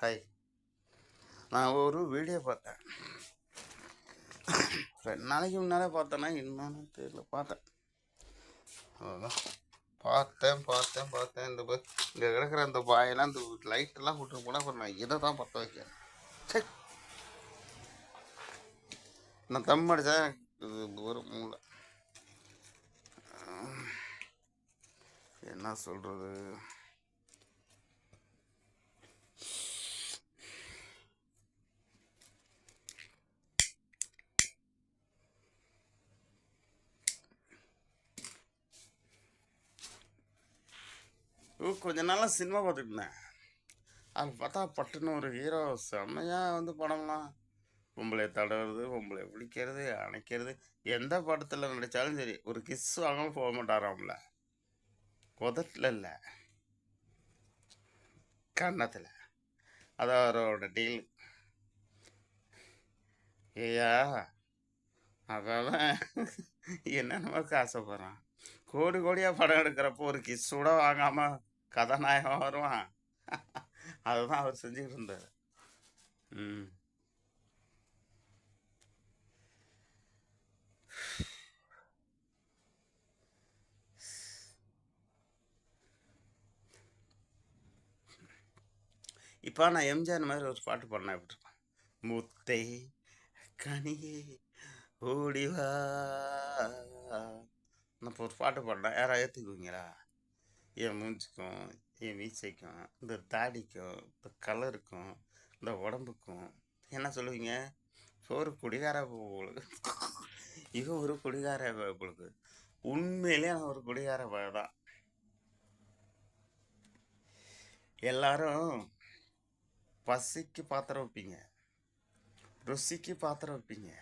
Hi. நான் ஒரு video பார்த்தேன். 2 நாளைக்கு முன்னாலே பார்த்தேன்னா என்னன்னு தெரியல. பார்த்தேன். அதுதான் பார்த்தேன். இங்கே கிடக்கிற இந்த பாயெல்லாம் இந்த லைட்டெல்லாம் விட்டு போனால் அப்புறம் நான் இதை தான் பற்ற வைக்கிறேன். சரி, நான் தம் அடித்தேன். இது ஒரு மூளை என்ன சொல்கிறது. கொஞ்ச நாளாக சினிமா பார்த்துட்டு இருந்தேன். அது பார்த்தா பட்டுன்னு ஒரு ஹீரோ செம்மையாக படம்லாம் பொம்பளை தடவுறது, பொம்பளை பிடிக்கிறது, அணைக்கிறது. எந்த படத்தில் நடித்தாலும் சரி ஒரு கிஸ் வாங்காமல் போக மாட்டாராம்ல. உதட்டில் இல்லை, கன்னத்தில். அது அவரோட டீல். ஏயா அவன் என்ன நமக்கு ஆசைப்படுறான். கோடி கோடியாக படம் எடுக்கிறப்போ ஒரு கிஸ் கூட வாங்காமல் கதாநாயகம் வருவான். அதுதான் அவர் செஞ்சுக்கிட்டு இருந்தார். இப்போ நான் எம்ஜிஆர் மாதிரி ஒரு பாட்டு பண்ணேன். எப்படி இருக்கும்? முத்தை கனியே ஓடிவா. நான் இப்போ ஒரு பாட்டு பாடினேன். யாராவது ஏற்றுக்குவீங்களா? என் மூஞ்சிக்கும், என் மீசைக்கும், இந்த தாடிக்கும், இந்த கலருக்கும், இந்த உடம்புக்கும் என்ன சொல்லுவீங்க? ஒரு குடிகார பொழுது. இவன் ஒரு குடிகார பொழுது. உண்மையிலே நான் ஒரு குடிகார தான். எல்லாரும் பசிக்கு பாத்திரம் வைப்பீங்க, ருசிக்கு பாத்திரம் வைப்பீங்க,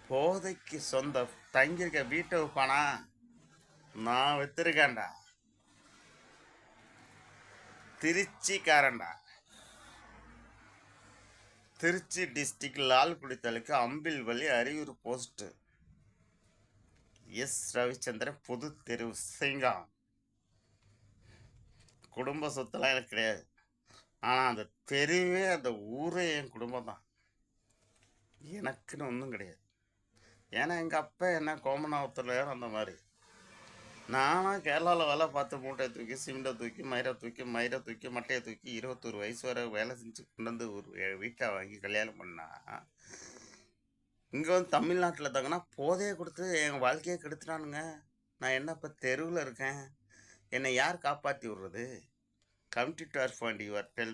போதைக்கு சொந்த தங்கியிருக்க வீட்டை வைப்பானா? நான் வித்திருக்கேன்டா. திருச்சிக்காரன்டா. Trichy district Lalgudi taluk Ambilvazhi Ariyur post. S Ravichandran பொது தெருவு சிங்கம். குடும்ப சொத்துலாம் எனக்கு கிடையாது. ஆனால் அந்த தெருவே அந்த ஊரே என் குடும்பம் தான். எனக்குன்னு ஒன்றும் கிடையாது. ஏன்னா எங்கள் அப்பா என்ன கோமனாவத்தில் அந்த மாதிரி. நானும் கேரளாவில் வேலை பார்த்து மூட்டையை தூக்கி, சிமெண்ட்டை தூக்கி, மயிரை தூக்கி, மட்டையை தூக்கி 21 வயசு வரை வேலை செஞ்சு கொண்டு வந்து ஒரு வீட்டை வாங்கி கல்யாணம் பண்ணா. இங்கே தமிழ்நாட்டில் தாங்கன்னா போதையை கொடுத்து என் வாழ்க்கையை கெடுத்துட்டானுங்க. நான் என்ன இப்போ தெருவில் இருக்கேன். என்னை யார் காப்பாற்றி விடுறது? Come to your point your del